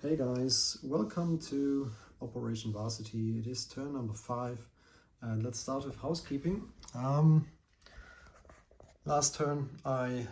Hey guys, welcome to Operation Varsity. It is turn number 5 and let's start with housekeeping. Last turn I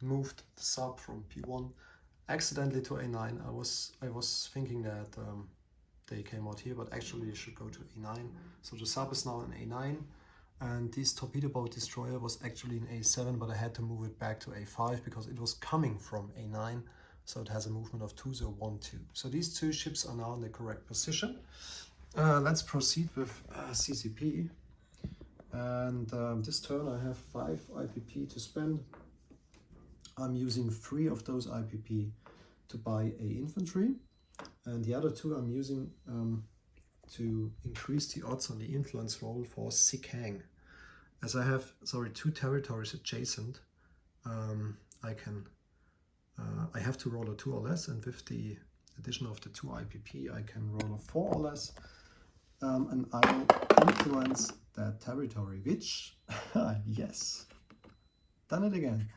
moved the sub from P1 accidentally to A9. I was thinking that they came out here, but actually it should go to A9. So the sub is now in A9 and this torpedo boat destroyer was actually in A7, but I had to move it back to A5 because it was coming from A9. So it has a movement of 2, so 1, 2. So these two ships are now in the correct position. Let's proceed with CCP. And this turn I have 5 IPP to spend. I'm using 3 of those IPP to buy a infantry. And the other 2 I'm using to increase the odds on the influence roll for Sikang. As I have, 2 territories adjacent, I have to roll a 2 or less, and with the addition of the 2 IPP I can roll a 4 or less, and I will influence that territory, which, yes, done it again.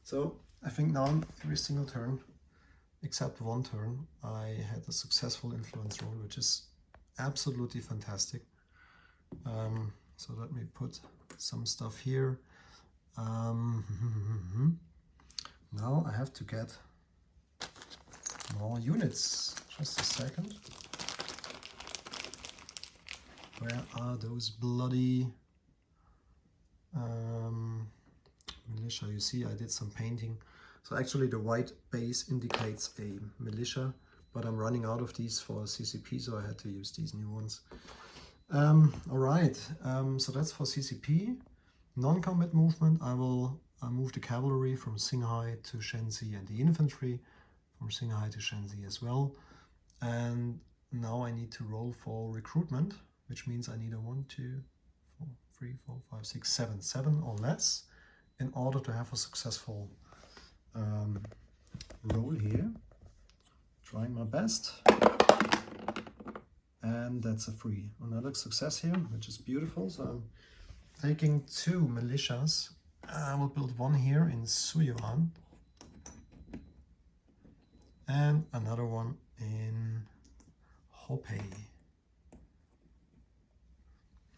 So I think now every single turn, except one turn, I had a successful influence roll, which is absolutely fantastic. So let me put some stuff here. Now I have to get more units. Just a second. Where are those bloody militia? You see, I did some painting. So actually the white base indicates a militia, but I'm running out of these for CCP, so I had to use these new ones. Alright, so that's for CCP. Non-combat movement, I will move the cavalry from Xinghai to Shenzi and the infantry from Xinghai to Shenzi as well. And now I need to roll for recruitment, which means I need a 1, 2, 4, 3, 4, 5, 6, 7, 7 or less in order to have a successful roll here. Trying my best. And that's a 3. Another success here, which is beautiful. So I'm taking 2 militias. I will build one here in Suyuan and another one in Hopei.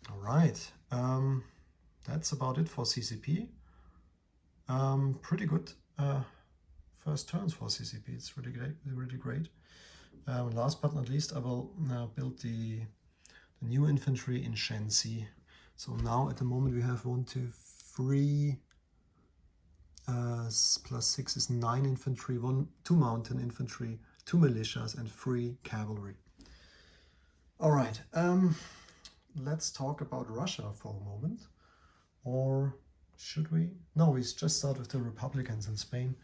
All right, that's about it for CCP. Pretty good first turns for CCP. It's really great, really great. Last but not least, I will now build the new infantry in Shenzi. So now at the moment we have 1, 2, 3 plus 6 is 9 infantry, 2 mountain infantry, 2 militias and 3 cavalry. All right, let's talk about Russia for a moment. Or should we? No, we just start with the Republicans in Spain.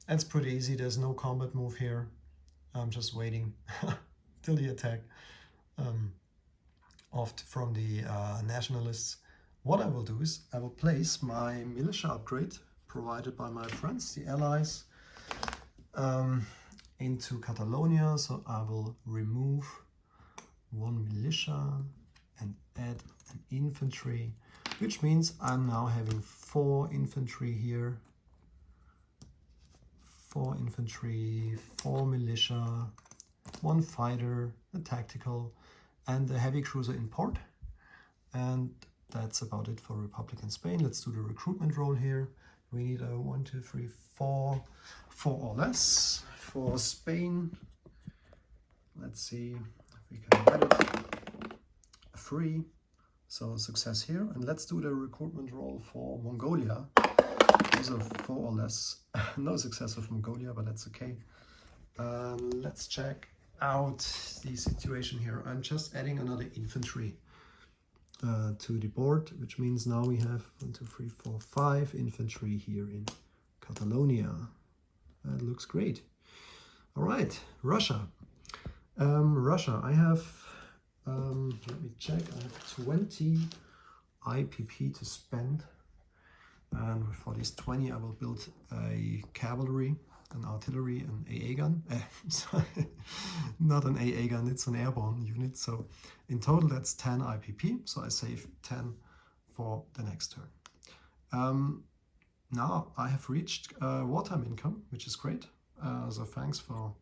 It's pretty easy. There's no combat move here. I'm just waiting till the attack from the nationalists. What I will do is I will place my militia upgrade provided by my friends, the allies, into Catalonia. So I will remove 1 militia and add an infantry, which means I'm now having 4 infantry here, 4 infantry, 4 militia, 1 fighter, a tactical, and a heavy cruiser in port. And that's about it for Republican Spain. Let's do the recruitment roll here. We need a 1, 2, 3, 4 or less for Spain. Let's see if we can get it. 3, so success here. And let's do the recruitment roll for Mongolia. Also 4 or less. No success with Mongolia, but that's okay. Let's check out the situation here. I'm just adding another infantry to the board, which means now we have 1, 2, 3, 4, 5 infantry here in Catalonia. That looks great. All right, Russia. Russia, I have, let me check, I have 20 IPP to spend. And for these 20, I will build a cavalry, an artillery, an AA gun. Sorry, not an AA gun, it's an airborne unit. So in total, that's 10 IPP. So I save 10 for the next turn. Now I have reached wartime income, which is great. So thanks for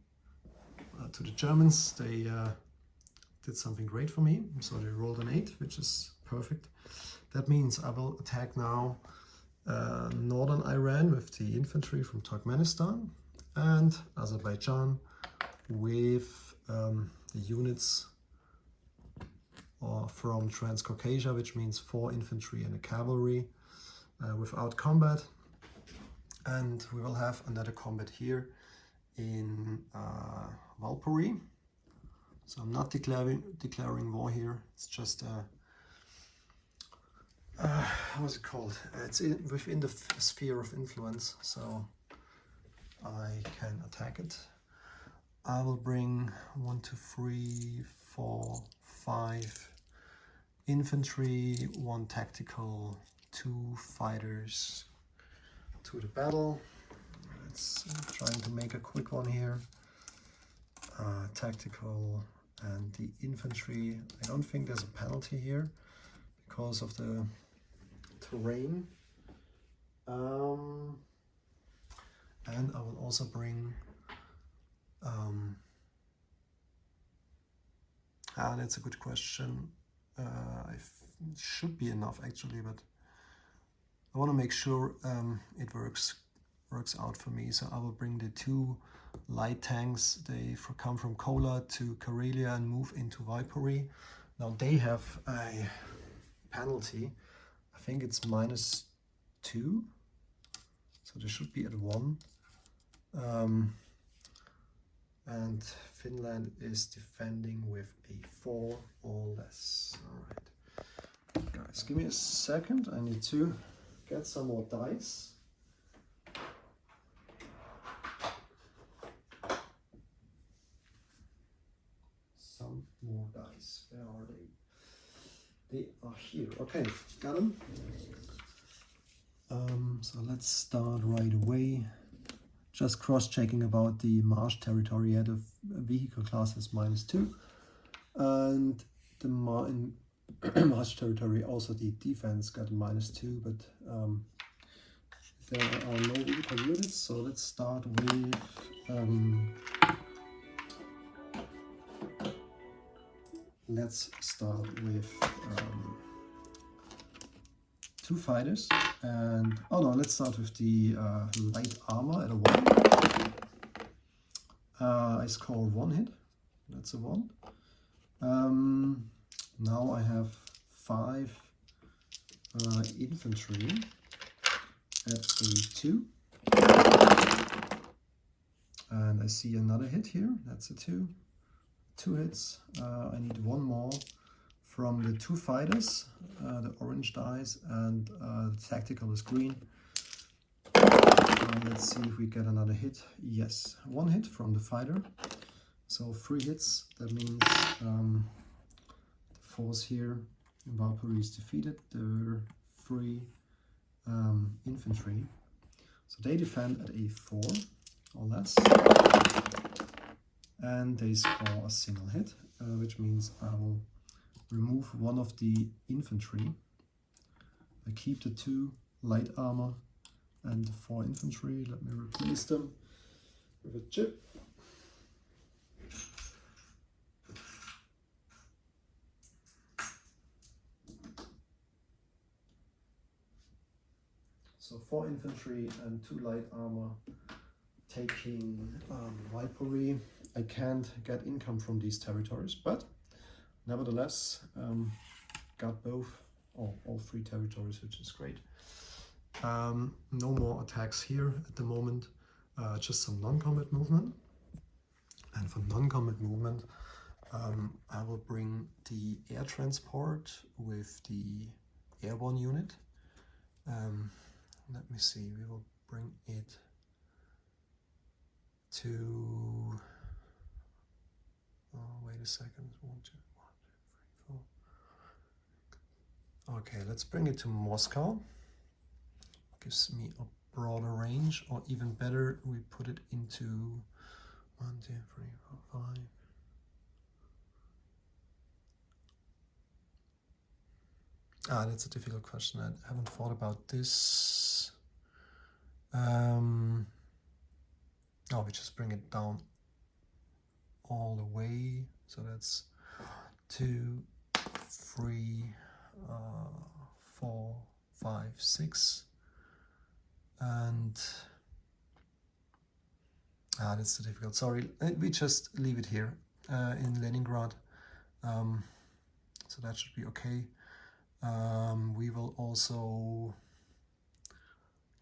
to the Germans. They did something great for me. So they rolled an 8, which is perfect. That means I will attack now northern Iran with the infantry from Turkmenistan and Azerbaijan with the units from Transcaucasia, which means 4 infantry and a cavalry without combat. And we will have another combat here in Valkyrie. So I'm not declaring war here. It's just how's it called? It's within the sphere of influence, so I can attack it. I will bring 1, 2, 3, 4, 5 infantry, 1 tactical, 2 fighters to the battle. Let's trying to make a quick one here. Tactical and the infantry. I don't think there's a penalty here because of the terrain. And I will also bring that's a good question. It should be enough actually, but I want to make sure it works out for me. So I will bring the 2 light tanks. They come from Kola to Karelia and move into Valkyrie. Now they have a penalty. I think it's -2, so they should be at 1. And Finland is defending with a 4 or less. All right, guys, give me a second. I need to get some more dice. Some more dice. Where are they? They are here. Okay, got them. So let's start right away. Just cross-checking about the march territory. Yeah, the vehicle class is -2, and the march territory, also the defense got -2, but there are no vehicle units. So let's start with two fighters, and oh no, let's start with the light armor at a 1. I score 1 hit. That's a 1. Now I have 5 infantry at a 2, and I see another hit here. That's a 2. 2 hits. I need 1 more from the 2 fighters, the orange dice, and the tactical is green. Let's see if we get another hit. Yes, 1 hit from the fighter. So 3 hits. That means the force here in Valkyrie is defeated. There were 3 infantry. So they defend at a 4 or less. And they score a single hit, which means I will remove 1 of the infantry. I keep the 2 light armor and the 4 infantry. Let me replace them with a chip. So 4 infantry and 2 light armor taking Valkyrie. I can't get income from these territories, but nevertheless got both, all 3 territories, which is great. No more attacks here at the moment, just some non-combat movement. And for non-combat movement, I will bring the air transport with the airborne unit. Let me see, we will bring it to, wait a second, 1, 2, 1, 2, 3, 4. Okay, let's bring it to Moscow. Gives me a broader range, or even better, we put it into 1, 2, 3, 4, 5. That's a difficult question. I haven't thought about this. We just bring it down all the way. So that's 2, 3, 4, 5, 6, and that's too difficult. Sorry, we just leave it here in Leningrad. So that should be okay. We will also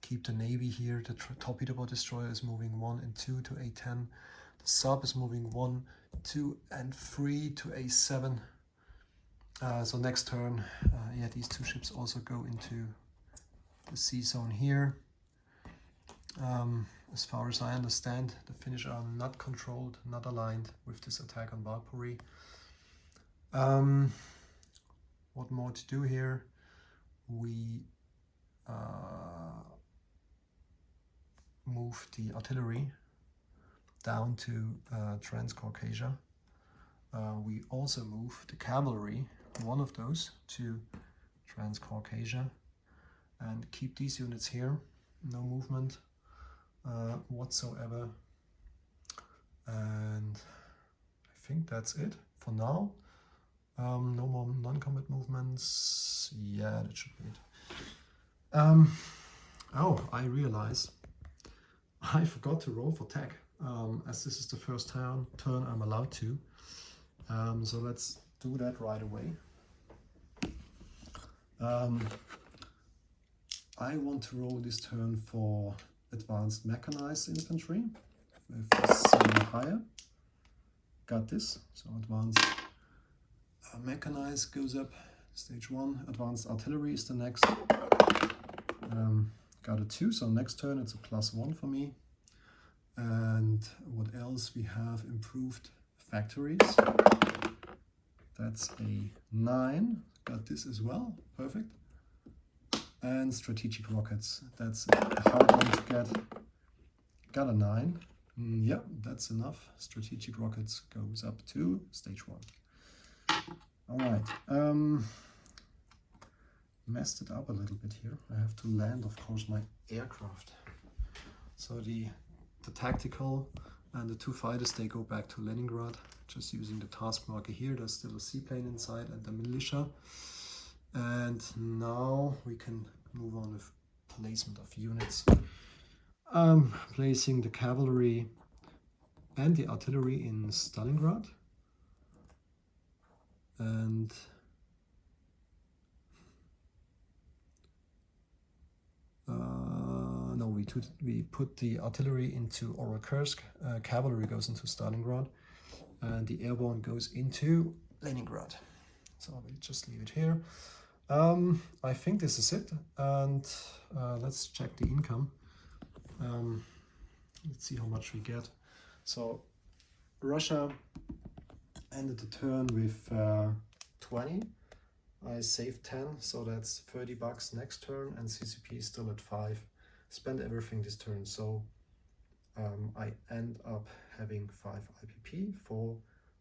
keep the Navy here. The torpedo boat destroyer is moving 1 and 2 to A10. The sub is moving 1, 2, and 3 to A7. So next turn, yeah, these 2 ships also go into the sea zone here. As far as I understand, the Finnish are not controlled, not aligned with this attack on Valkyrie. What more to do here? We move the artillery down to Transcaucasia. We also move the cavalry, one of those, to Transcaucasia, and keep these units here. No movement whatsoever. And I think that's it for now. No more non-combat movements. Yeah, that should be it. Oh, I realized I forgot to roll for tech. As this is the first turn I'm allowed to. So let's do that right away. I want to roll this turn for advanced mechanized infantry with 7 or higher. Got this. So advanced mechanized goes up stage 1. Advanced artillery is the next. Got a 2, so next turn it's a +1 for me. And what else? We have improved factories. That's a 9. Got this as well. Perfect. And strategic rockets. That's a hard one to get. Got a 9. Yeah, that's enough. Strategic rockets goes up to stage 1. All right. Messed it up a little bit here. I have to land, of course, my aircraft. So the tactical and the 2 fighters, they go back to Leningrad, just using the task marker here. There's still a seaplane inside and the militia. And now we can move on with placement of units. Placing the cavalry and the artillery in Stalingrad. And no, we put the artillery into Orekursk, cavalry goes into Stalingrad, and the airborne goes into Leningrad. So we'll just leave it here. I think this is it, and let's check the income. Let's see how much we get. So Russia ended the turn with 20. I saved 10, so that's $30 next turn, and CCP is still at 5. Spend everything this turn, so I end up having 5 IPP for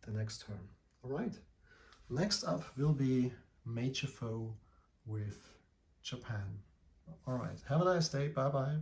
the next turn. All right, next up will be Major Foe with Japan. All right, have a nice day. Bye bye.